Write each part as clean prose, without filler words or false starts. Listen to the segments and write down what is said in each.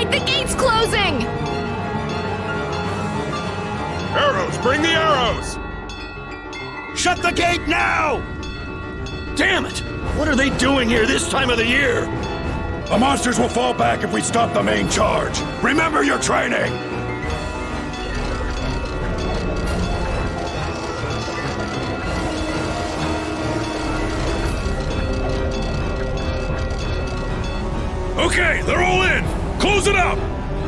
The gate's closing! Arrows! Bring the arrows! Shut the gate now! Damn it! What are they doing here this time of the year? The monsters will fall back if we stop the main charge. Remember your training! Okay, they're all in! Close it up!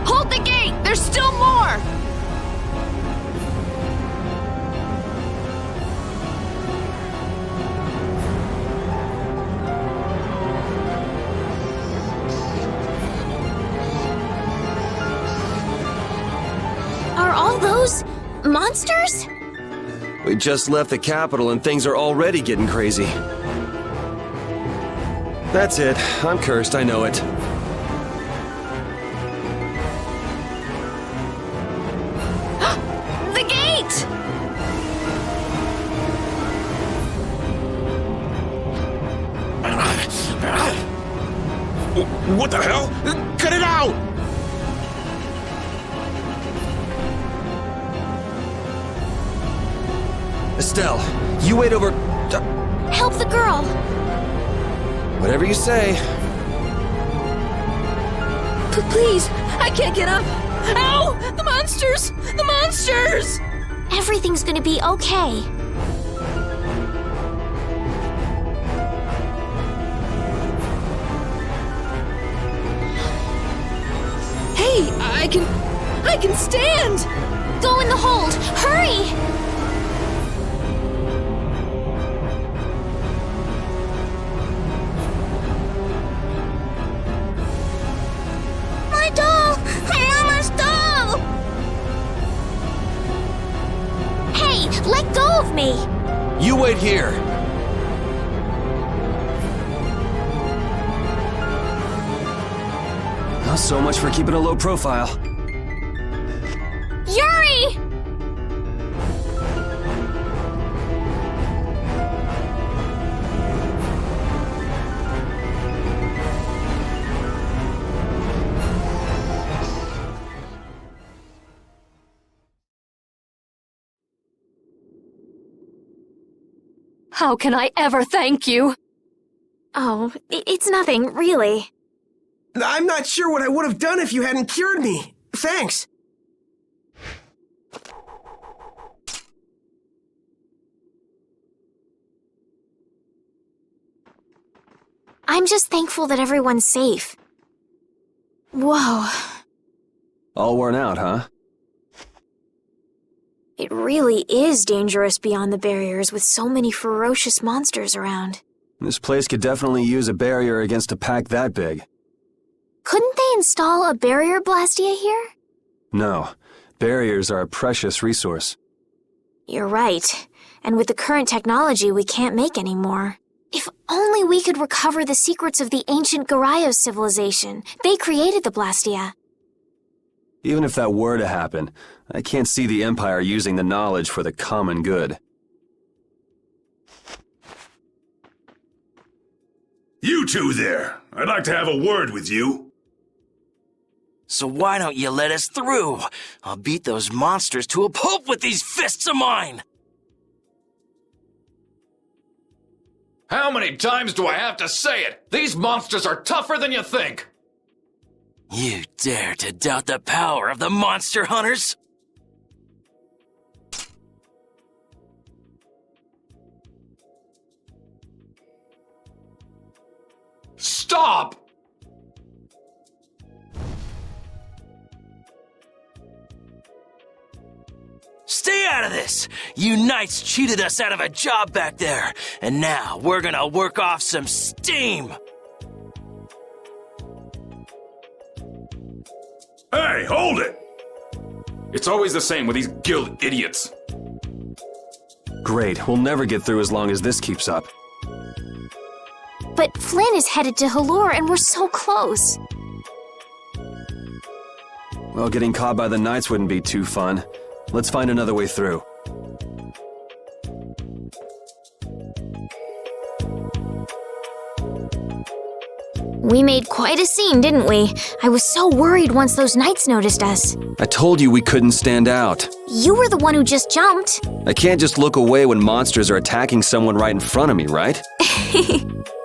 Hold the gate! There's still more! Are all those monsters? We just left the capital and things are already getting crazy. That's it. I'm cursed, I know it. What the hell? Cut it out! Estelle, you wait over... Help the girl! Whatever you say. Please, I can't get up! Ow! The monsters! The monsters! Everything's gonna be okay. Hey, I can stand! Go in the hold! Hurry! My doll! Mama's doll! Hey, let go of me! You wait here. Not so much for keeping a low profile. Yuri! How can I ever thank you? Oh, it's nothing, really. I'm not sure what I would have done if you hadn't cured me. Thanks. I'm just thankful that everyone's safe. Whoa. All worn out, huh? It really is dangerous beyond the barriers with so many ferocious monsters around. This place could definitely use a barrier against a pack that big. Couldn't they install a barrier blastia here? No. Barriers are a precious resource. You're right. And with the current technology, we can't make any more. If only we could recover the secrets of the ancient Garayos civilization. They created the blastia. Even if that were to happen, I can't see the Empire using the knowledge for the common good. You two there. I'd like to have a word with you. So why don't you let us through? I'll beat those monsters to a pulp with these fists of mine! How many times do I have to say it? These monsters are tougher than you think! You dare to doubt the power of the monster hunters? stop! Stay out of this! You knights cheated us out of a job back there, and now we're gonna work off some steam! Hey, hold it! It's always the same with these guild idiots. Great, we'll never get through as long as this keeps up. But Flynn is headed to Hallura and we're so close. Well, getting caught by the knights wouldn't be too fun. Let's find another way through. We made quite a scene, didn't we? I was so worried once those knights noticed us. I told you we couldn't stand out. You were the one who just jumped. I can't just look away when monsters are attacking someone right in front of me, right?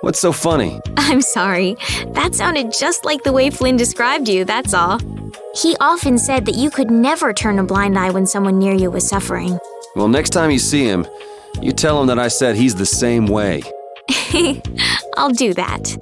What's so funny? I'm sorry. That sounded just like the way Flynn described you, that's all. He often said that you could never turn a blind eye when someone near you was suffering. Well, next time you see him, you tell him that I said he's the same way. I'll do that.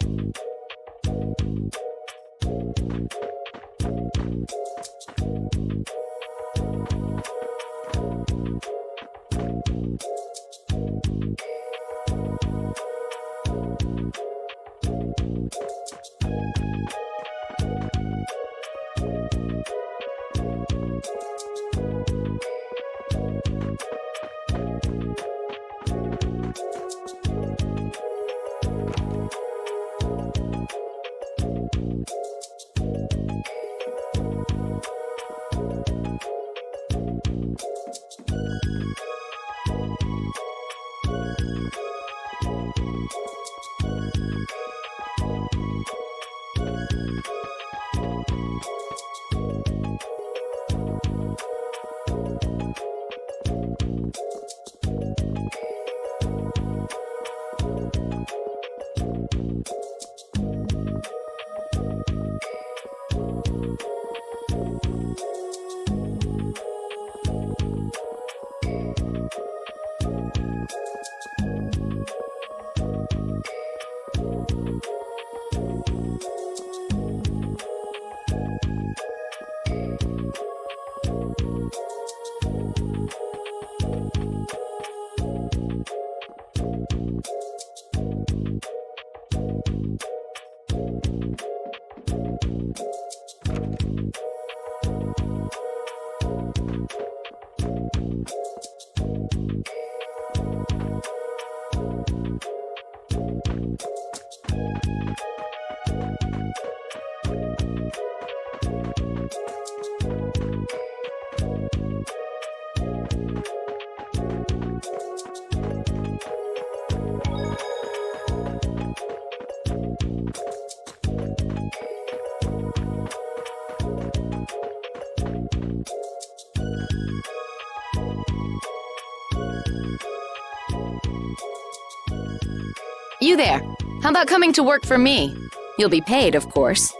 You there. How about coming to work for me? You'll be paid, of course.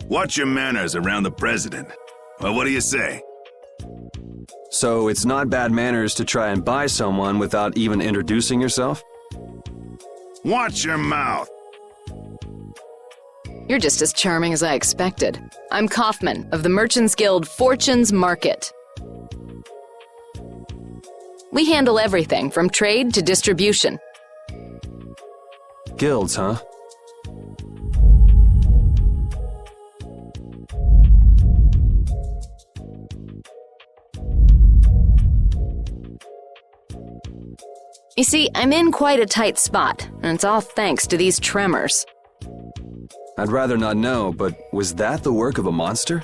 Watch your manners around the president. Well, what do you say? So it's not bad manners to try and buy someone without even introducing yourself? Watch your mouth. You're just as charming as I expected. I'm Kaufman of the Merchants Guild Fortune's Market. We handle everything from trade to distribution. Guilds, huh? You see, I'm in quite a tight spot, and it's all thanks to these tremors. I'd rather not know, but was that the work of a monster?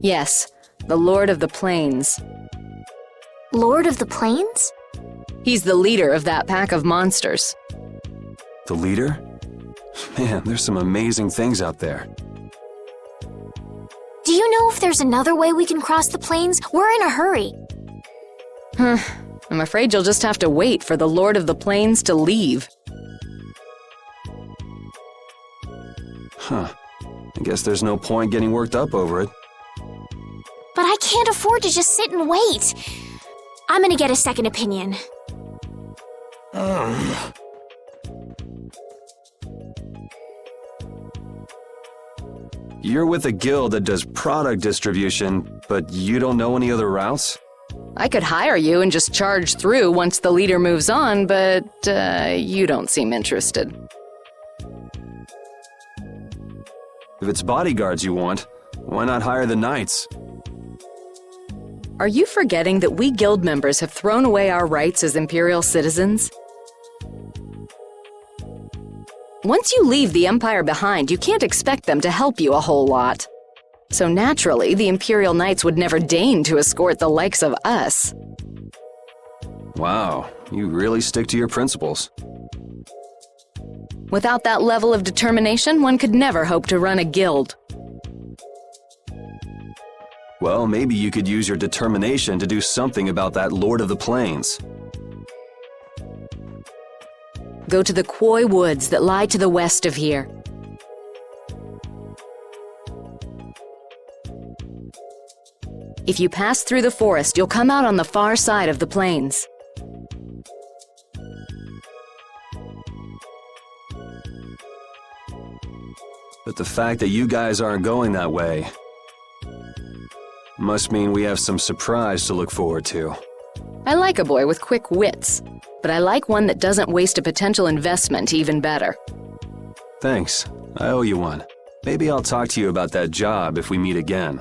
Yes, the Lord of the Plains. Lord of the Plains? He's the leader of that pack of monsters. The leader? Man, there's some amazing things out there. Do you know if there's another way we can cross the plains? We're in a hurry. I'm afraid you'll just have to wait for the Lord of the Plains to leave. Huh. I guess there's no point getting worked up over it. But I can't afford to just sit and wait. I'm gonna get a second opinion. You're with a guild that does product distribution, but you don't know any other routes? I could hire you and just charge through once the leader moves on, but you don't seem interested. If it's bodyguards you want, why not hire the knights? Are you forgetting that we guild members have thrown away our rights as Imperial citizens? Once you leave the Empire behind, you can't expect them to help you a whole lot. So naturally, the Imperial Knights would never deign to escort the likes of us. Wow, you really stick to your principles. Without that level of determination, one could never hope to run a guild. Well, maybe you could use your determination to do something about that Lord of the Plains. Go to the Koi Woods that lie to the west of here. If you pass through the forest, you'll come out on the far side of the plains. But the fact that you guys aren't going that way must mean we have some surprise to look forward to. I like a boy with quick wits, but I like one that doesn't waste a potential investment even better. Thanks. I owe you one. Maybe I'll talk to you about that job if we meet again.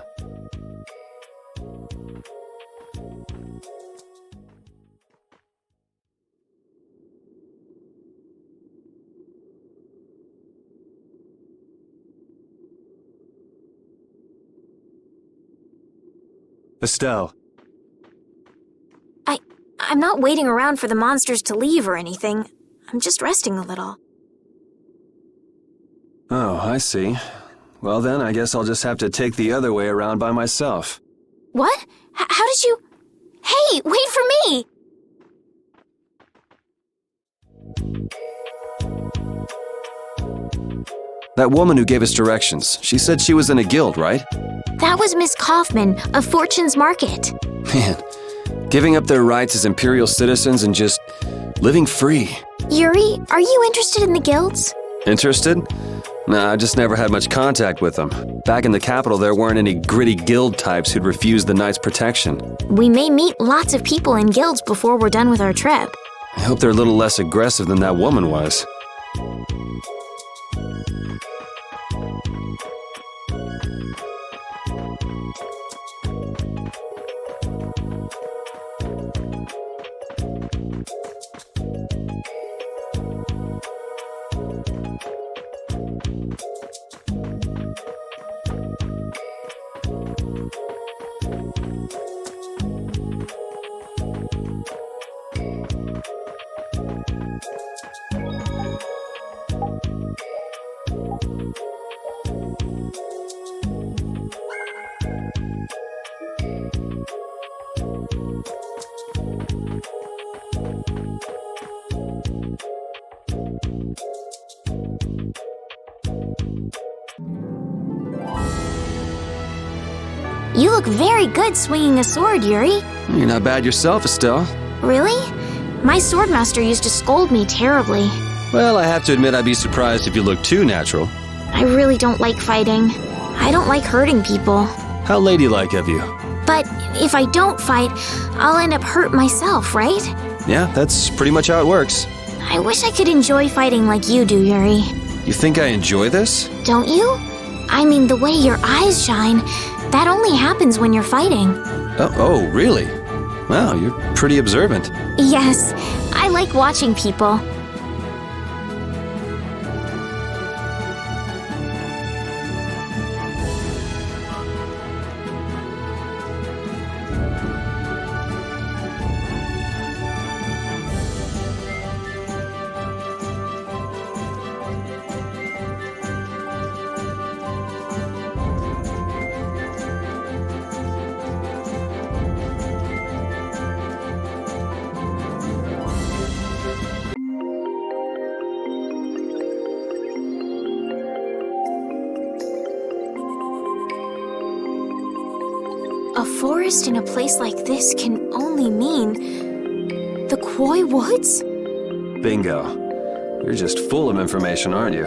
Estelle. I'm not waiting around for the monsters to leave or anything. I'm just resting a little. Oh, I see. Well then, I guess I'll just have to take the other way around by myself. What? How did you... Hey, wait for me! That woman who gave us directions, she said she was in a guild, right? That was Miss Kaufman of Fortune's Market. Man, giving up their rights as Imperial citizens and just living free. Yuri, are you interested in the guilds? Interested? Nah, I just never had much contact with them. Back in the capital, there weren't any gritty guild types who'd refuse the Knights' protection. We may meet lots of people in guilds before we're done with our trip. I hope they're a little less aggressive than that woman was. You look very good swinging a sword, Yuri. You're not bad yourself, Estelle. Really? My swordmaster used to scold me terribly. Well, I have to admit I'd be surprised if you looked too natural. I really don't like fighting. I don't like hurting people. How ladylike of you. But if I don't fight, I'll end up hurt myself, right? Yeah, that's pretty much how it works. I wish I could enjoy fighting like you do, Yuri. You think I enjoy this? Don't you? I mean, the way your eyes shine, that only happens when you're fighting. Oh, really? Wow, you're pretty observant. Yes, I like watching people. forest in a place like this can only mean the Koi Woods? Bingo. You're just full of information, aren't you?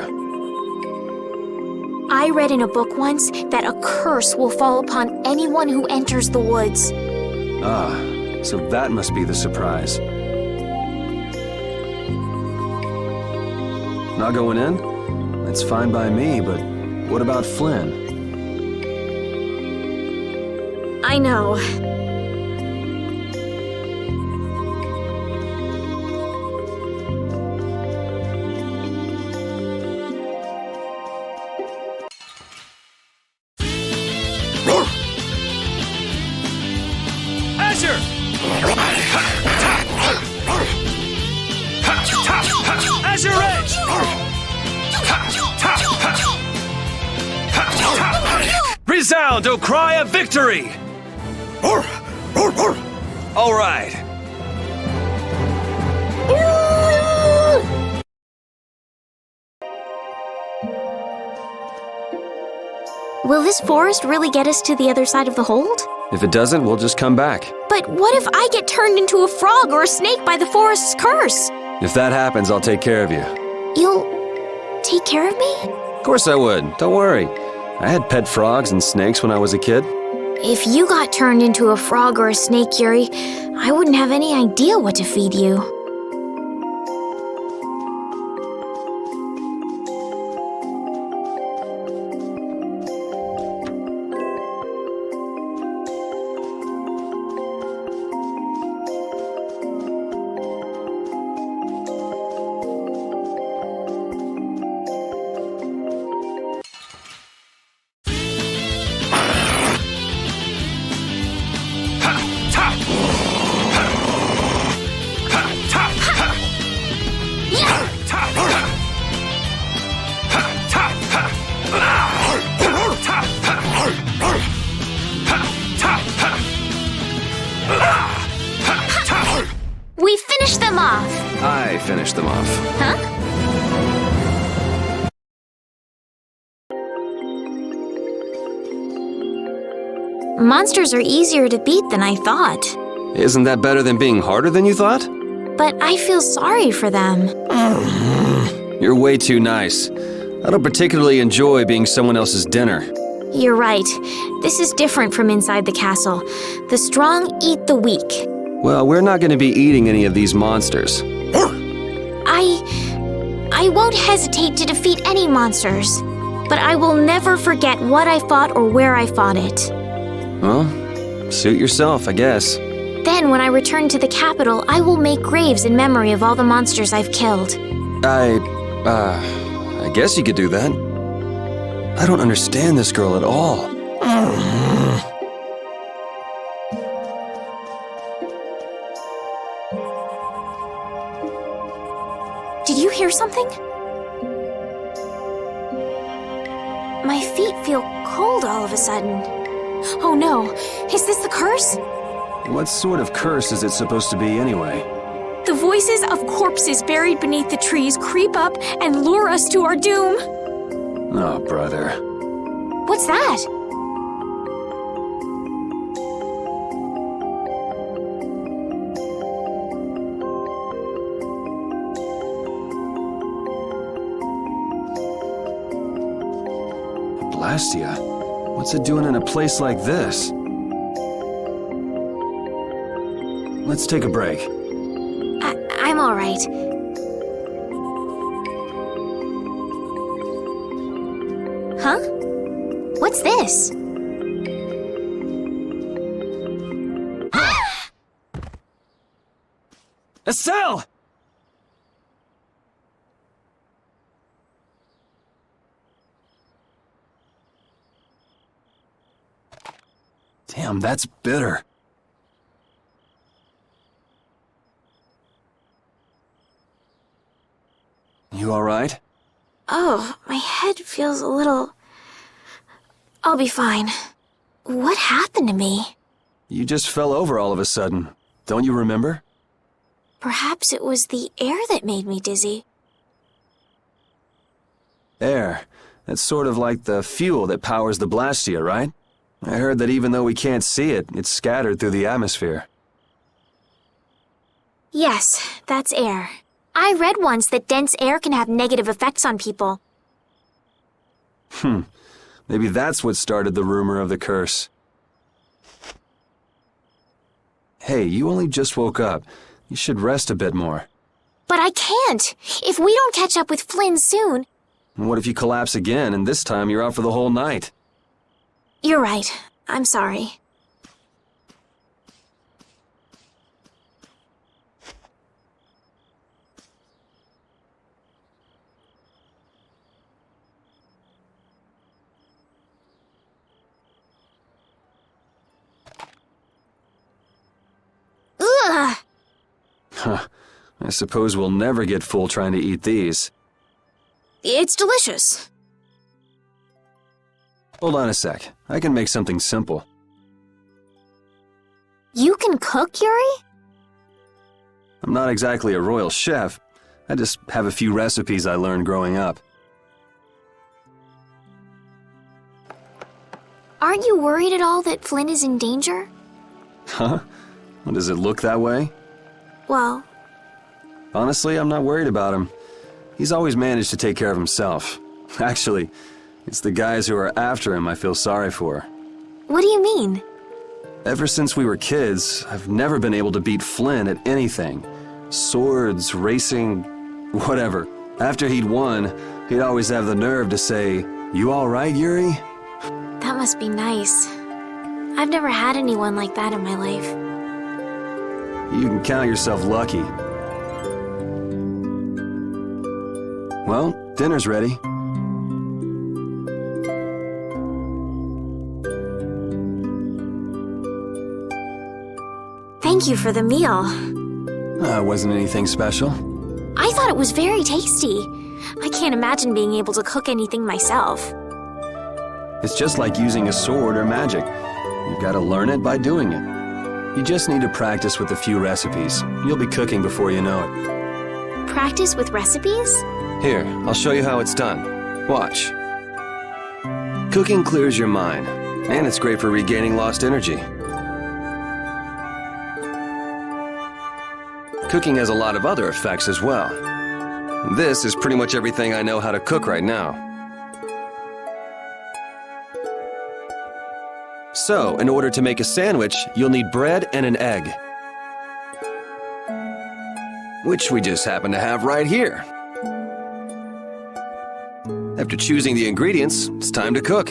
I read in a book once that a curse will fall upon anyone who enters the woods. Ah, so that must be the surprise. Not going in? It's fine by me, but what about Flynn? I know. Azure! Azure Edge! Resound, O cry of victory! All right. Will this forest really get us to the other side of the hold? If it doesn't, we'll just come back. But what if I get turned into a frog or a snake by the forest's curse? If that happens, I'll take care of you. You'll take care of me? Of course I would. Don't worry. I had pet frogs and snakes when I was a kid. If you got turned into a frog or a snake, Yuri, I wouldn't have any idea what to feed you. We finished them off! I finished them off. Huh? Monsters are easier to beat than I thought. Isn't that better than being harder than you thought? But I feel sorry for them. You're way too nice. I don't particularly enjoy being someone else's dinner. You're right. This is different from inside the castle. The strong eat the weak. Well, we're not going to be eating any of these monsters. I won't hesitate to defeat any monsters. But I will never forget what I fought or where I fought it. Well, suit yourself, I guess. Then, when I return to the capital, I will make graves in memory of all the monsters I've killed. I guess you could do that. I don't understand this girl at all. Did you hear something? My feet feel cold all of a sudden. Oh no, is this the curse? What sort of curse is it supposed to be anyway? The voices of corpses buried beneath the trees creep up and lure us to our doom. Oh, brother. What's that? Blastia? What's it doing in a place like this? Let's take a break. I'm all right. Huh? What's this? Estelle! Damn, that's bitter. You all right? Oh, my head feels a little... I'll be fine. What happened to me? You just fell over all of a sudden. Don't you remember? Perhaps it was the air that made me dizzy. Air. That's sort of like the fuel that powers the blastia, right? I heard that even though we can't see it, it's scattered through the atmosphere. Yes, that's air. I read once that dense air can have negative effects on people. Maybe that's what started the rumor of the curse. Hey, you only just woke up. You should rest a bit more. But I can't! If we don't catch up with Flynn soon... What if you collapse again, and this time you're out for the whole night? You're right. I'm sorry. Ugh! Huh. I suppose we'll never get full trying to eat these. It's delicious. Hold on a sec. I can make something simple. You can cook, Yuri? I'm not exactly a royal chef. I just have a few recipes I learned growing up. Aren't you worried at all that Flynn is in danger? Huh? Well, does it look that way? Well... Honestly, I'm not worried about him. He's always managed to take care of himself. Actually, it's the guys who are after him I feel sorry for. What do you mean? Ever since we were kids, I've never been able to beat Flynn at anything. Swords, racing, whatever. After he'd won, he'd always have the nerve to say, "You all right, Yuri?" That must be nice. I've never had anyone like that in my life. You can count yourself lucky. Well, dinner's ready. Thank you for the meal. Wasn't anything special. I thought it was very tasty. I can't imagine being able to cook anything myself. It's just like using a sword or magic. You've got to learn it by doing it. You just need to practice with a few recipes. You'll be cooking before you know it. Practice with recipes? Here, I'll show you how it's done. Watch. Cooking clears your mind, and it's great for regaining lost energy. Cooking has a lot of other effects as well. This is pretty much everything I know how to cook right now. So, in order to make a sandwich, you'll need bread and an egg. Which we just happen to have right here. After choosing the ingredients, it's time to cook.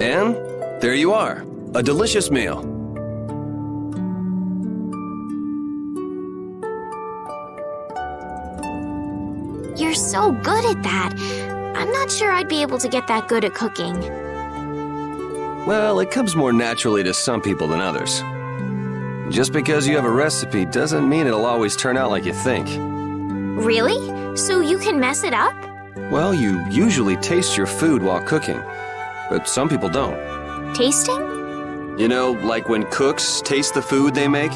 And there you are, a delicious meal. You're so good at that. I'm not sure I'd be able to get that good at cooking. Well, it comes more naturally to some people than others. Just because you have a recipe doesn't mean it'll always turn out like you think. Really? So you can mess it up? Well, you usually taste your food while cooking, but some people don't. Tasting? You know, like when cooks taste the food they make?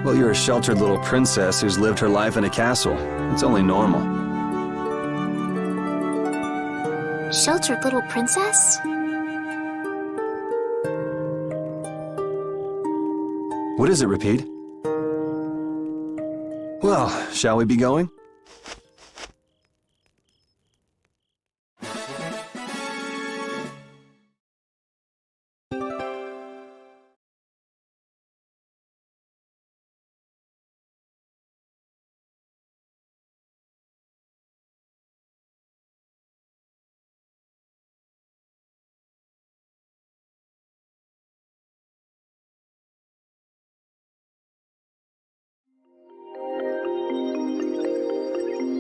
Well, you're a sheltered little princess who's lived her life in a castle. It's only normal. Sheltered little princess? What is it, Repeat? Well, shall we be going?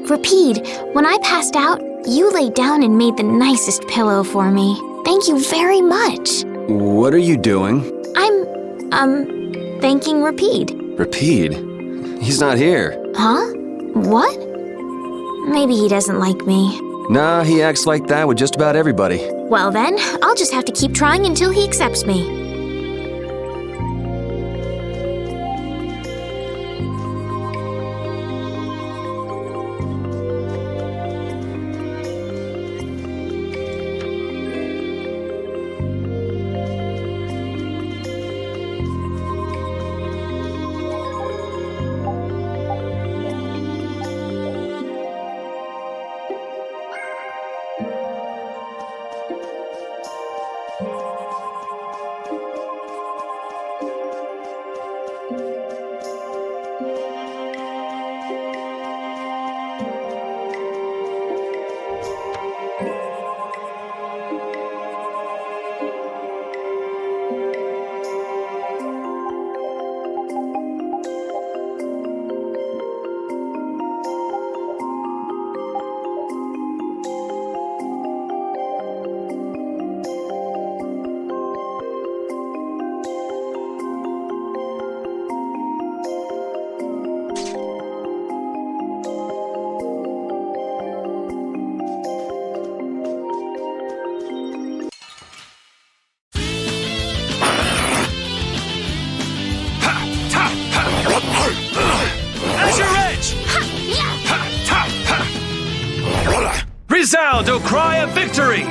Repeat, when I passed out, you laid down and made the nicest pillow for me. Thank you very much. What are you doing? I'm, thanking Repeat. Repeat? He's not here. Huh? What? Maybe he doesn't like me. Nah, he acts like that with just about everybody. Well then, I'll just have to keep trying until he accepts me. Resound, O cry of victory!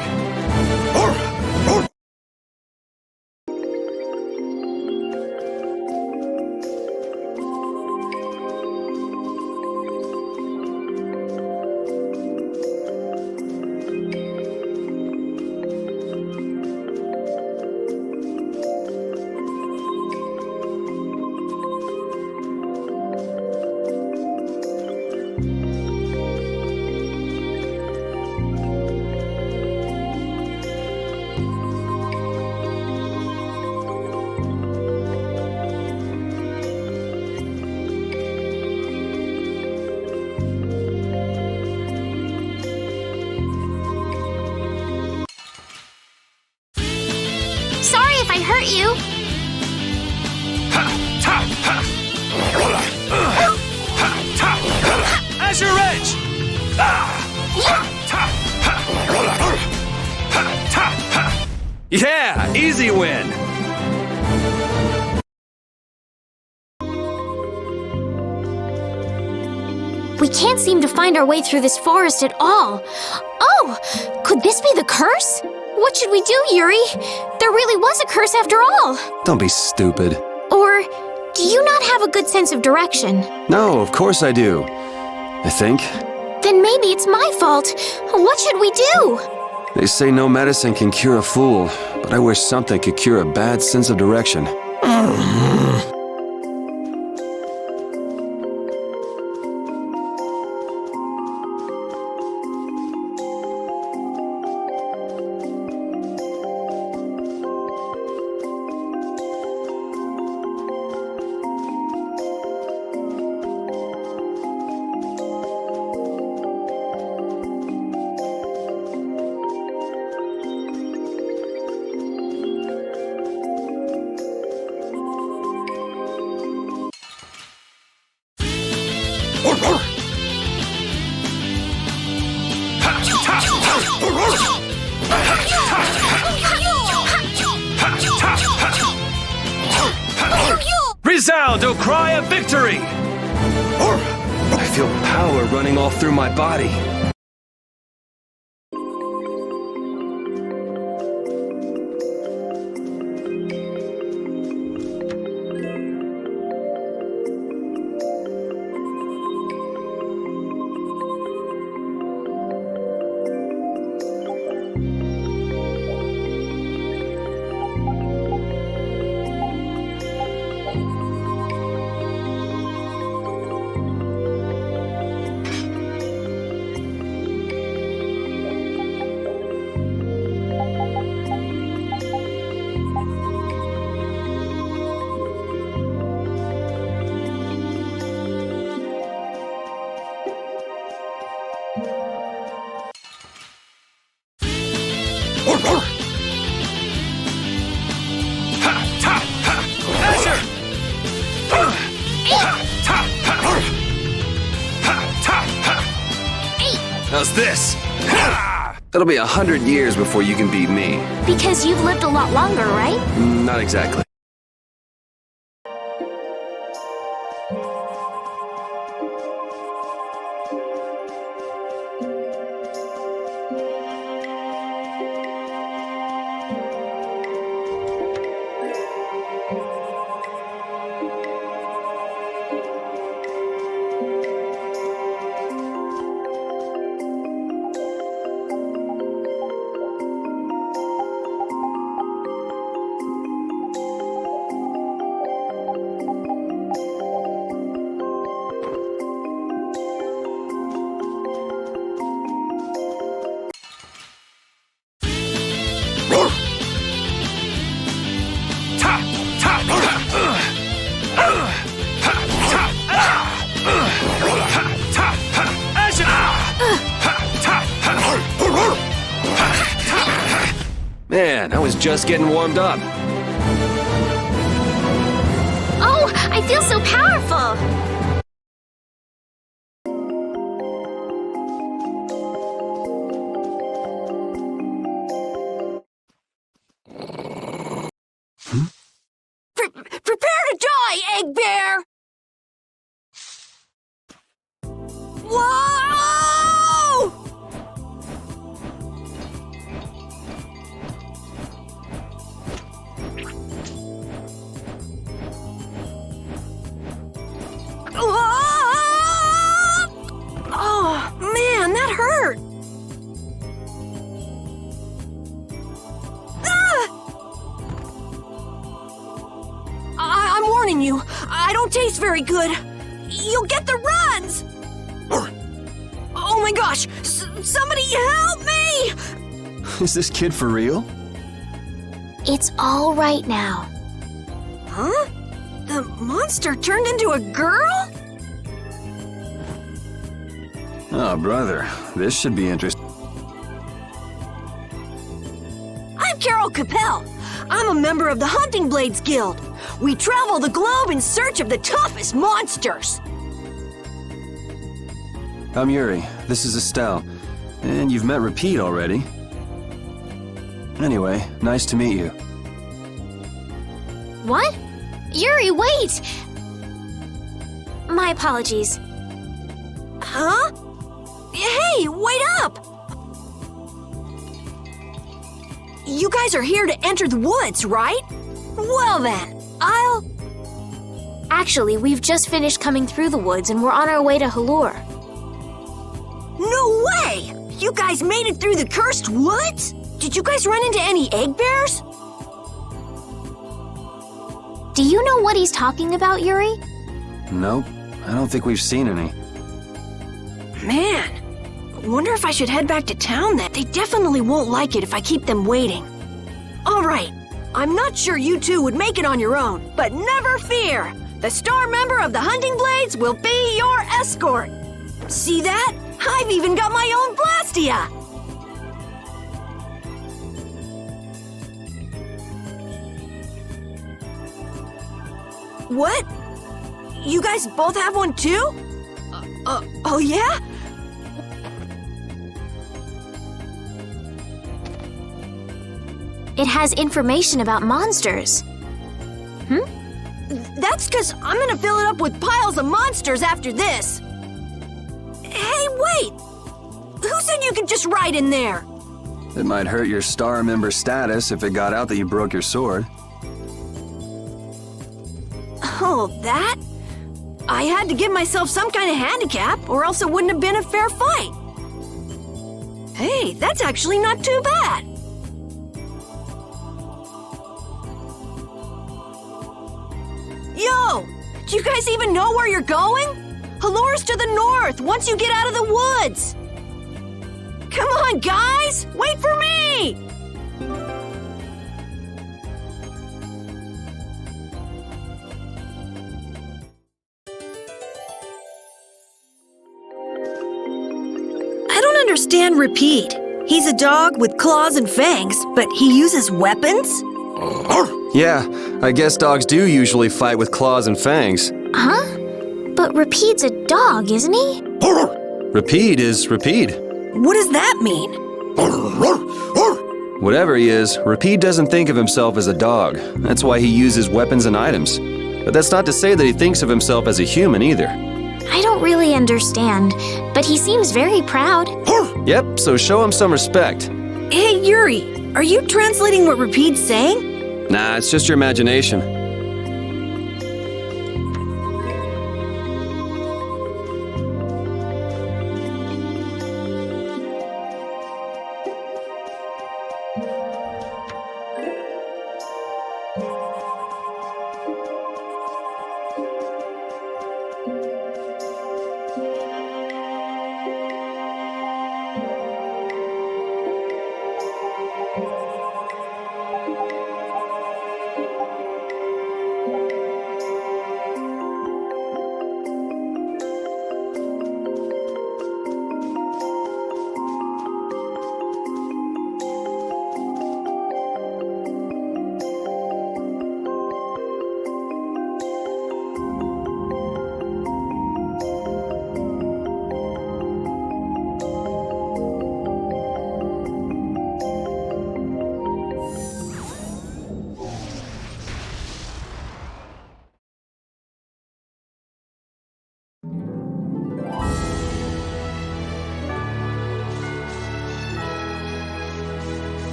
Sorry if I hurt you. Azure Edge! Yeah, easy win! We can't seem to find our way through this forest at all. Oh, could this be the curse? What should we do, Yuri? There really was a curse after all. Don't be stupid. Or do you not have a good sense of direction? No, of course I do. I think. Then maybe it's my fault. What should we do? They say no medicine can cure a fool, but I wish something could cure a bad sense of direction. Resound, O cry of victory! I feel power running all through my body. How's this? It'll be 100 years before you can beat me. Because you've lived a lot longer, right? Not exactly. Man, I was just getting warmed up. Oh, I feel so powerful! Prepare to die, Egg Bear! Whoa! warning you, I don't taste very good. You'll get the runs! Oh my gosh! Somebody help me! Is this kid for real? It's all right now. Huh? The monster turned into a girl? Oh, brother. This should be interesting. I'm Carol Capel. I'm a member of the Hunting Blades Guild. We travel the globe in search of the toughest monsters. I'm Yuri. This is Estelle. And you've met Repeat already. Anyway, nice to meet you. What? Yuri, wait! My apologies. Huh? Hey, wait up! You guys are here to enter the woods, right? Well then, Actually, we've just finished coming through the woods and we're on our way to Halur. No way! You guys made it through the cursed woods? Did you guys run into any egg bears? Do you know what he's talking about, Yuri? Nope. I don't think we've seen any. Man, wonder if I should head back to town then. They definitely won't like it if I keep them waiting. All right, I'm not sure you two would make it on your own, but never fear. The star member of the Hunting Blades will be your escort. See that? I've even got my own blastia. What? You guys both have one too? Oh yeah? It has information about monsters. That's because I'm gonna fill it up with piles of monsters after this. Hey, wait! Who said you could just ride in there? It might hurt your star member status if it got out that you broke your sword. Oh, that? I had to give myself some kind of handicap, or else it wouldn't have been a fair fight. Hey, that's actually not too bad. Yo! Do you guys even know where you're going? Halura's to the north, once you get out of the woods. Come on, guys! Wait for me! I don't understand Repeat. He's a dog with claws and fangs, but he uses weapons? Yeah, I guess dogs do usually fight with claws and fangs. Huh? But Repeat's a dog, isn't he? Repeat is Repeat. What does that mean? Whatever he is, Repeat doesn't think of himself as a dog. That's why he uses weapons and items. But that's not to say that he thinks of himself as a human either. I don't really understand, but he seems very proud. Yep, so show him some respect. Hey, Yuri, are you translating what Repeat's saying? Nah, it's just your imagination.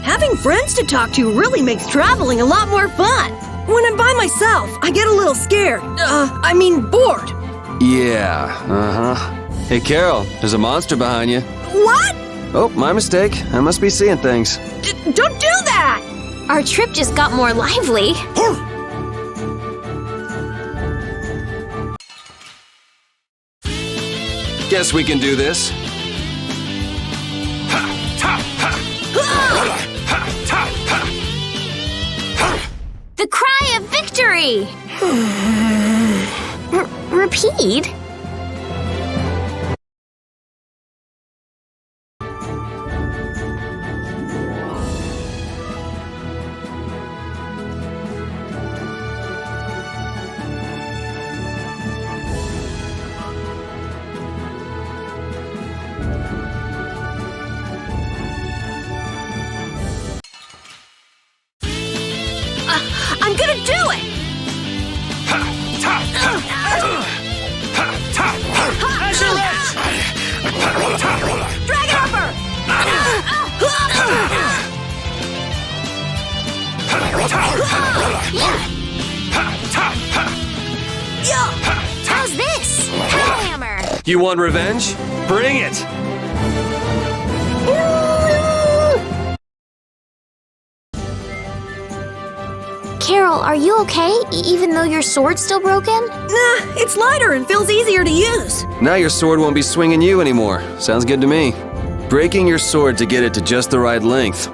Having friends to talk to really makes traveling a lot more fun. When I'm by myself, I get a little scared. Bored. Yeah, uh-huh. Hey, Carol, there's a monster behind you. What? Oh, my mistake. I must be seeing things. Don't do that! Our trip just got more lively. Guess we can do this. The cry of victory! Repeat? I'm gonna do it! Dragon Upper! How's this? Hellhammer! You want revenge? Bring it! Carol, are you okay? Even though your sword's still broken? Nah, it's lighter and feels easier to use. Now your sword won't be swinging you anymore. Sounds good to me. Breaking your sword to get it to just the right length.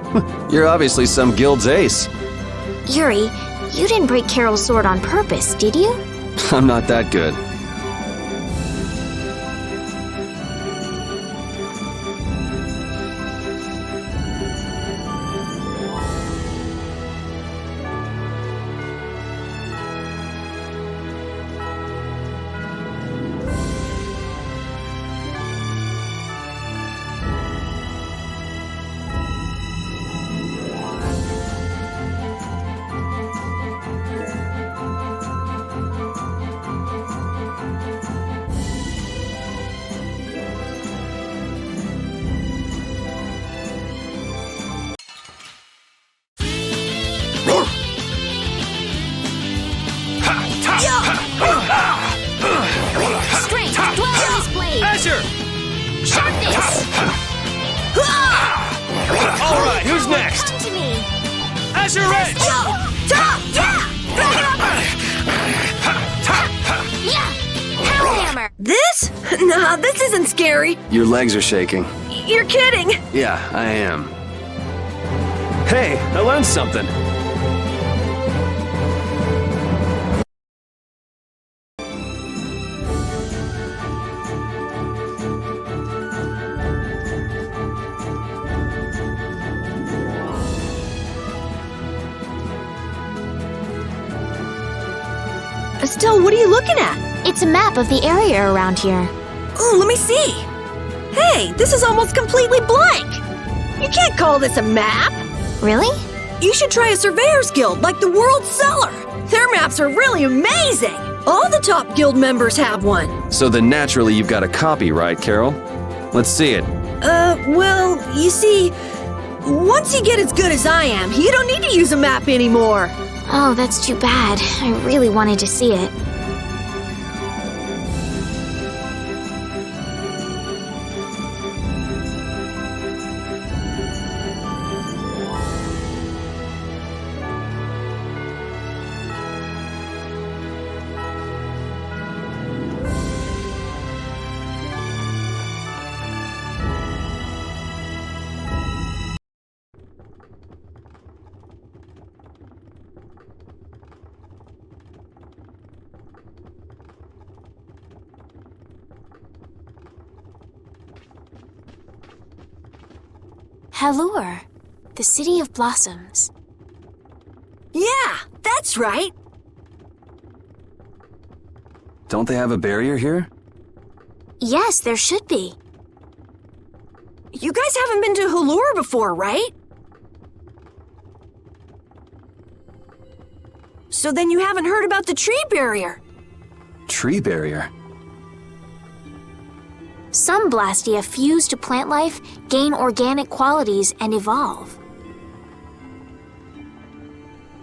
You're obviously some guild's ace. Yuri, you didn't break Carol's sword on purpose, did you? I'm not that good. Strength, dwell on his blade! Asher! Sharpness! All right, who's next? Come to me! Asher Red! Yeah! Hellhammer! This? Nah, this isn't scary. Your legs are shaking. You're kidding. Yeah, I am. Hey, I learned something. Estelle, what are you looking at? It's a map of the area around here. Oh, let me see. Hey, this is almost completely blank. You can't call this a map. Really? You should try a surveyor's guild like the World Cellar. Their maps are really amazing. All the top guild members have one. So then naturally you've got a copy, right, Carol? Let's see it. Well, you see, once you get as good as I am, you don't need to use a map anymore. Oh, that's too bad. I really wanted to see it. Halur, the City of Blossoms. Yeah, that's right. Don't they have a barrier here? Yes, there should be. You guys haven't been to Halur before, right? So then you haven't heard about the tree barrier. Tree barrier? Some blastia fuse to plant life, gain organic qualities, and evolve.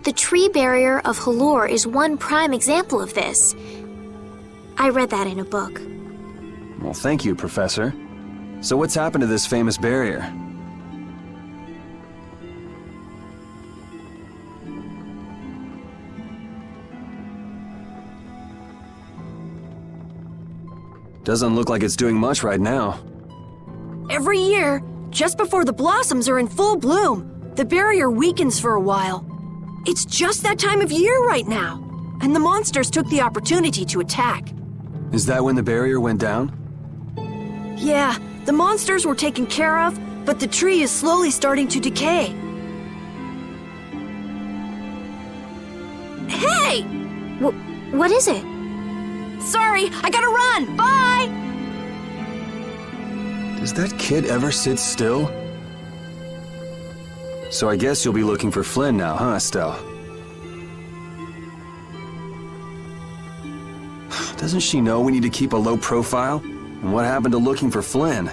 The tree barrier of Halur is one prime example of this. I read that in a book. Well, thank you, Professor. So what's happened to this famous barrier? Doesn't look like it's doing much right now. Every year, just before the blossoms are in full bloom, the barrier weakens for a while. It's just that time of year right now, and the monsters took the opportunity to attack. Is that when the barrier went down? Yeah, the monsters were taken care of, but the tree is slowly starting to decay. Hey! What is it? Sorry, I gotta run! Bye! Does that kid ever sit still? So I guess you'll be looking for Flynn now, huh, Estelle? Doesn't she know we need to keep a low profile? And what happened to looking for Flynn?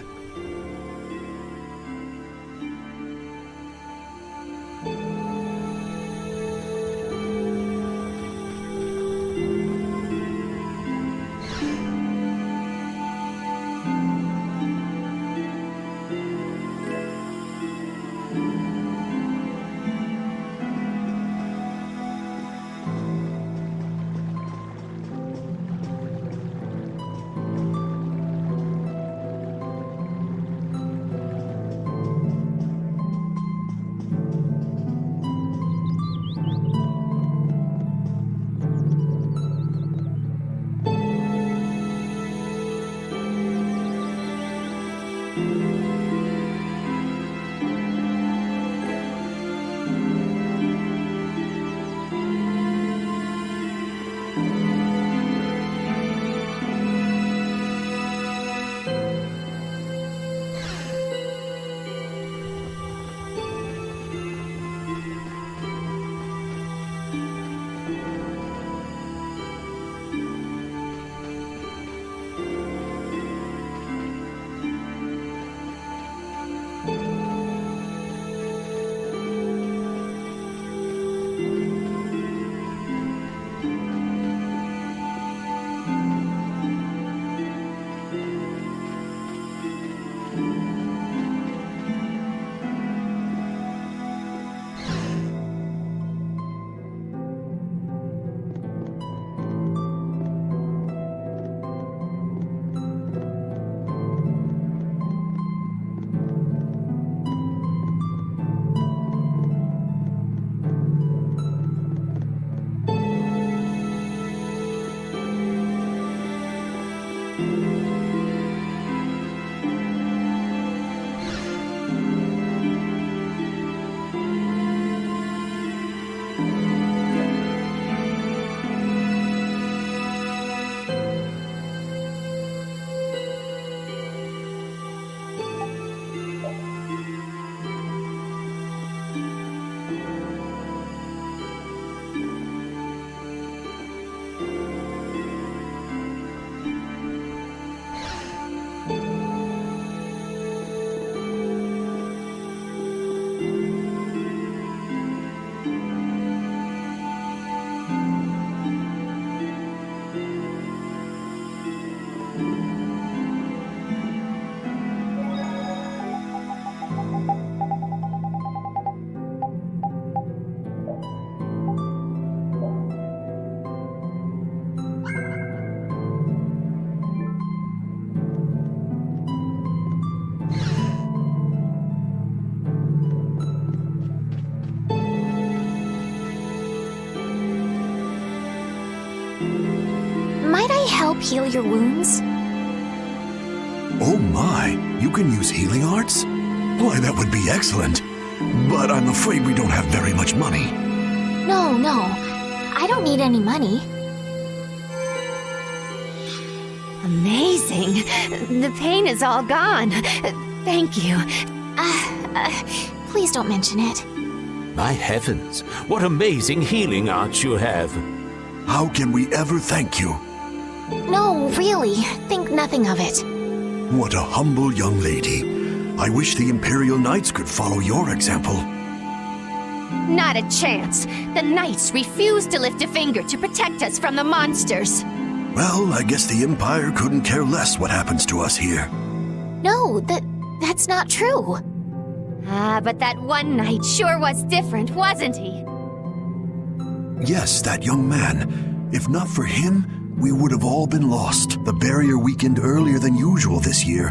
Might I help heal your wounds? Oh my, you can use healing arts? Why, that would be excellent. But I'm afraid we don't have very much money. No, I don't need any money. Amazing. The pain is all gone. Thank you. Please don't mention it. My heavens, what amazing healing arts you have. How can we ever thank you? No, really, think nothing of it. What a humble young lady. I wish the Imperial Knights could follow your example. Not a chance. The Knights refuse to lift a finger to protect us from the monsters. Well, I guess the Empire couldn't care less what happens to us here. No, that's not true. Ah, but that one knight sure was different, wasn't he? Yes, that young man. If not for him, we would have all been lost. The barrier weakened earlier than usual this year,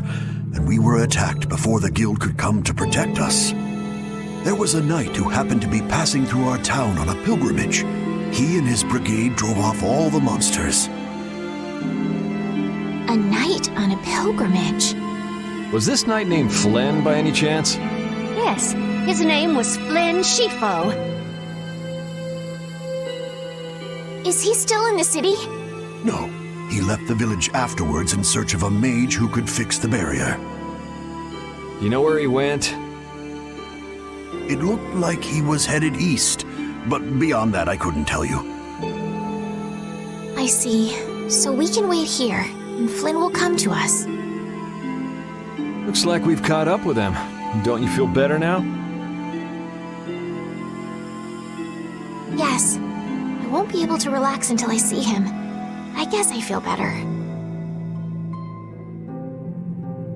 and we were attacked before the guild could come to protect us. There was a knight who happened to be passing through our town on a pilgrimage. He and his brigade drove off all the monsters. A knight on a pilgrimage. Was this knight named Flynn by any chance? Yes, his name was Flynn Shifo. Is he still in the city? No, he left the village afterwards in search of a mage who could fix the barrier. You know where he went? It looked like he was headed east, but beyond that I couldn't tell you. I see. So we can wait here, and Flynn will come to us. Looks like we've caught up with him. Don't you feel better now? Yes. I won't be able to relax until I see him. I guess I feel better.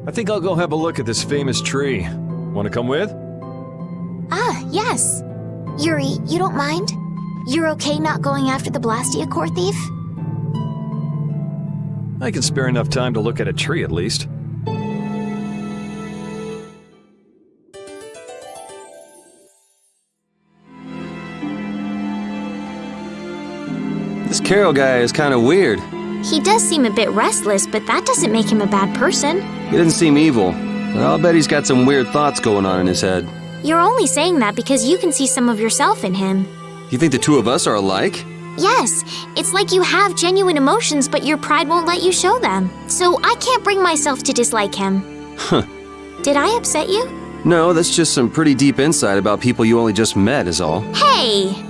I think I'll go have a look at this famous tree. Want to come with? Ah, yes. Yuri, you don't mind? You're okay not going after the Blastia core thief? I can spare enough time to look at a tree at least. This Carol guy is kind of weird. He does seem a bit restless, but that doesn't make him a bad person. He doesn't seem evil, but I'll bet he's got some weird thoughts going on in his head. You're only saying that because you can see some of yourself in him. You think the two of us are alike? Yes, it's like you have genuine emotions, but your pride won't let you show them. So I can't bring myself to dislike him. Huh. Did I upset you? No, that's just some pretty deep insight about people you only just met is all. Hey!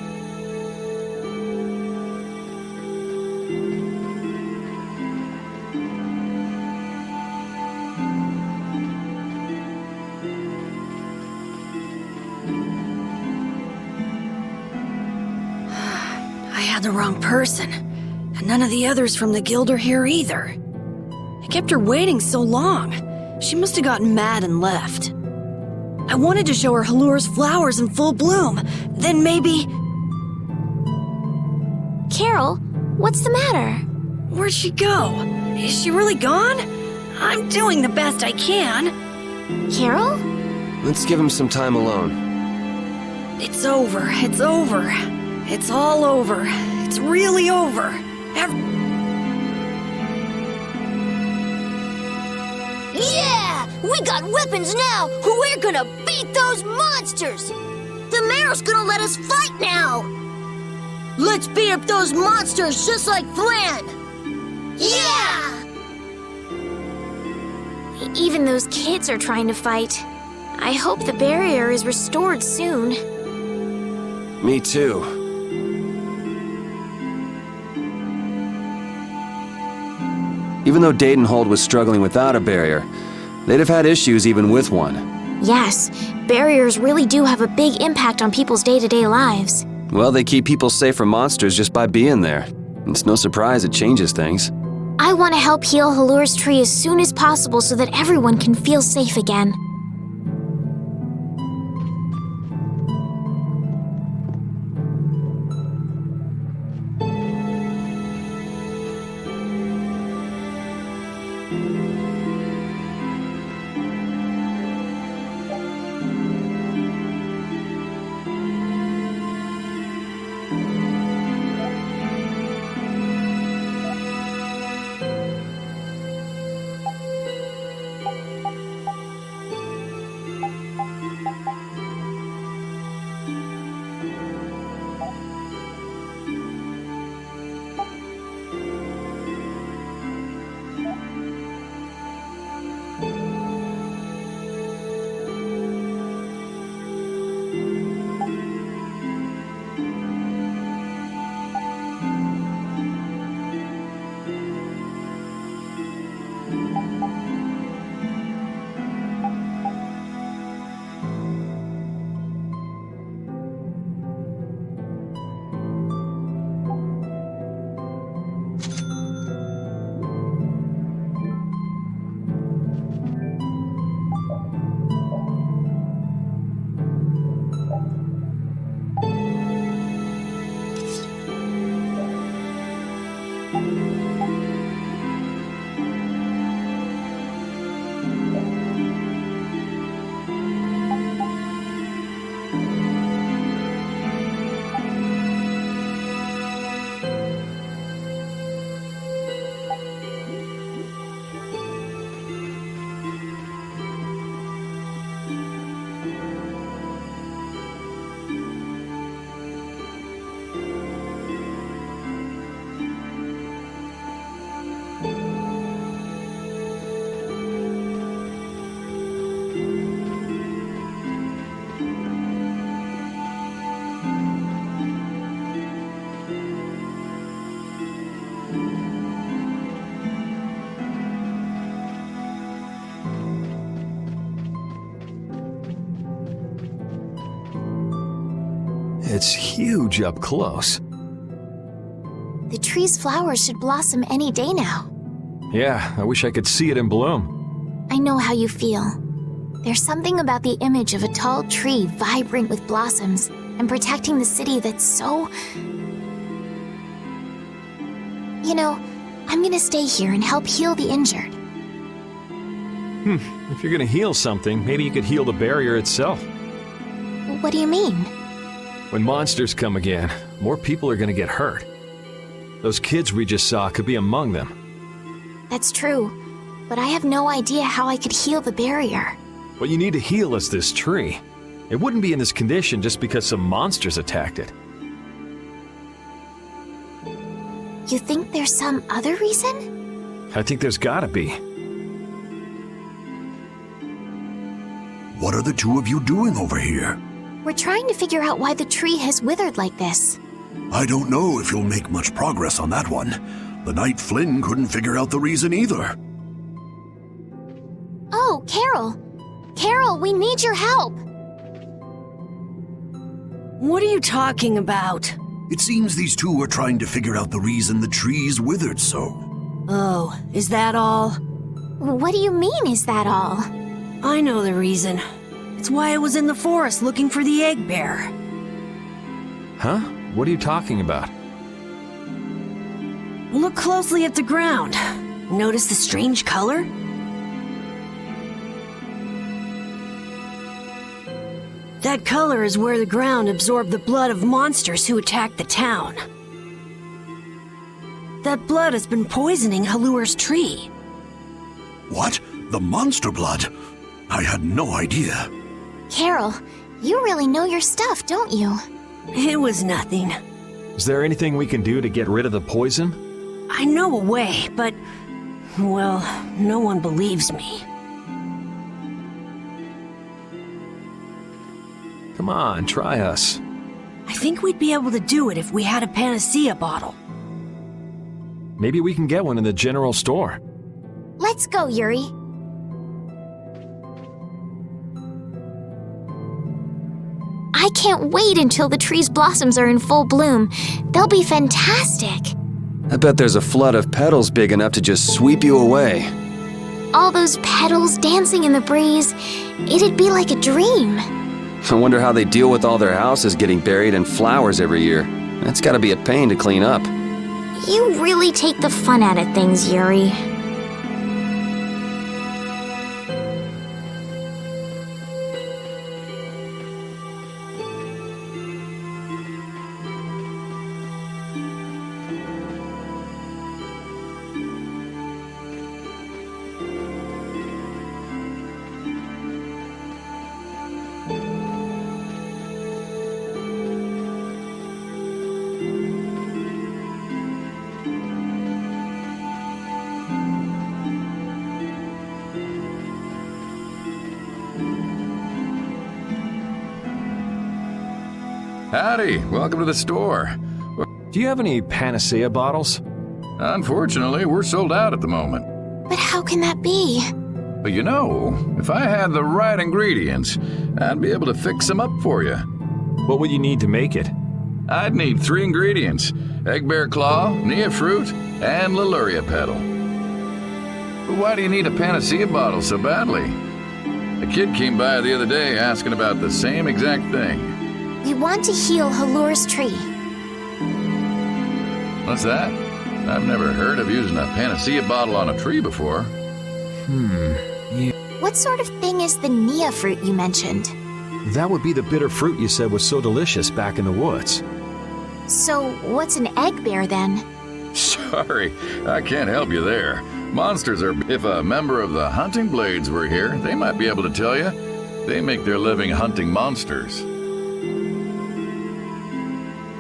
The wrong person, and none of the others from the guild are here either. I kept her waiting so long. She must have gotten mad and left. I wanted to show her Halura's flowers in full bloom. Then maybe... Carol, what's the matter? Where'd she go? Is she really gone? I'm doing the best I can. Carol? Let's give him some time alone. It's over. It's over. It's all over. It's really over. Yeah! We got weapons now! We're gonna beat those monsters! The mayor's gonna let us fight now! Let's beat up those monsters just like Flynn! Yeah! Even those kids are trying to fight. I hope the barrier is restored soon. Me too. Even though Dadenhold was struggling without a barrier, they'd have had issues even with one. Yes, barriers really do have a big impact on people's day-to-day lives. Well, they keep people safe from monsters just by being there. It's no surprise it changes things. I want to help heal Halura's tree as soon as possible so that everyone can feel safe again. It's huge up close. The tree's flowers should blossom any day now. Yeah, I wish I could see it in bloom. I know how you feel. There's something about the image of a tall tree vibrant with blossoms and protecting the city that's so... You know, I'm gonna stay here and help heal the injured. If you're gonna heal something, maybe you could heal the barrier itself. What do you mean? When monsters come again, more people are gonna get hurt. Those kids we just saw could be among them. That's true, but I have no idea how I could heal the barrier. What you need to heal is this tree. It wouldn't be in this condition just because some monsters attacked it. You think there's some other reason? I think there's gotta be. What are the two of you doing over here? We're trying to figure out why the tree has withered like this. I don't know if you'll make much progress on that one. The Knight Flynn couldn't figure out the reason either. Oh, Carol! Carol, we need your help! What are you talking about? It seems these two are trying to figure out the reason the trees withered so. Oh, is that all? What do you mean, is that all? I know the reason. It's why I was in the forest looking for the egg bear. Huh? What are you talking about? Look closely at the ground. Notice the strange color? That color is where the ground absorbed the blood of monsters who attacked the town. That blood has been poisoning Halura's tree. What? The monster blood? I had no idea. Carol, you really know your stuff, don't you? It was nothing. Is there anything we can do to get rid of the poison? I know a way, but... well, no one believes me. Come on, try us. I think we'd be able to do it if we had a panacea bottle. Maybe we can get one in the general store. Let's go, Yuri. I can't wait until the tree's blossoms are in full bloom. They'll be fantastic. I bet there's a flood of petals big enough to just sweep you away. All those petals dancing in the breeze, it'd be like a dream. I wonder how they deal with all their houses getting buried in flowers every year. That's gotta be a pain to clean up. You really take the fun out of things, Yuri. Howdy, welcome to the store. Do you have any panacea bottles? Unfortunately, we're sold out at the moment. But how can that be? But you know, if I had the right ingredients, I'd be able to fix them up for you. What would you need to make it? I'd need 3 ingredients: egg bear claw, nia fruit, and Leluria petal. But why do you need a panacea bottle so badly? A kid came by the other day asking about the same exact thing. We want to heal Halura's tree. What's that? I've never heard of using a panacea bottle on a tree before. What sort of thing is the nia fruit you mentioned? That would be the bitter fruit you said was so delicious back in the woods. So, what's an egg bear then? Sorry, I can't help you there. Monsters are... If a member of the Hunting Blades were here, they might be able to tell you. They make their living hunting monsters.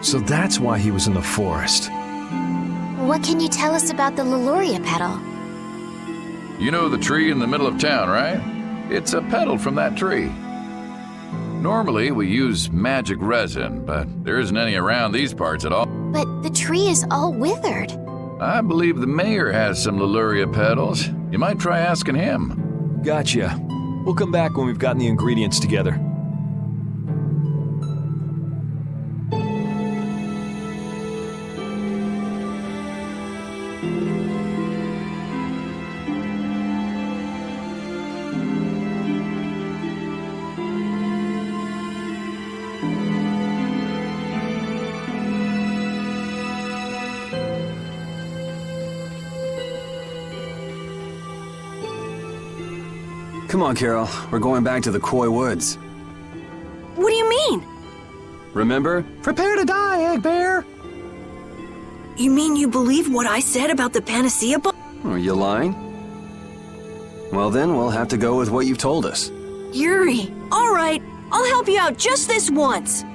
So that's why he was in the forest. What can you tell us about the Leluria petal? You know the tree in the middle of town, right? It's a petal from that tree. Normally, we use magic resin, but there isn't any around these parts at all. But the tree is all withered. I believe the mayor has some Leluria petals. You might try asking him. Gotcha. We'll come back when we've gotten the ingredients together. Come on, Carol. We're going back to the Koi Woods. What do you mean? Remember? Prepare to die, Egg Bear! You mean you believe what I said about the panacea book? Are you lying? Well then, we'll have to go with what you've told us. Yuri, all right. I'll help you out just this once.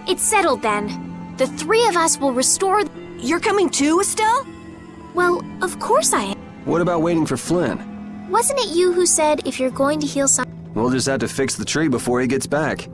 It's settled then. The three of us will restore... You're coming too, Estelle? Well, of course I am. What about waiting for Flynn? Wasn't it you who said if you're going to heal some... We'll just have to fix the tree before he gets back.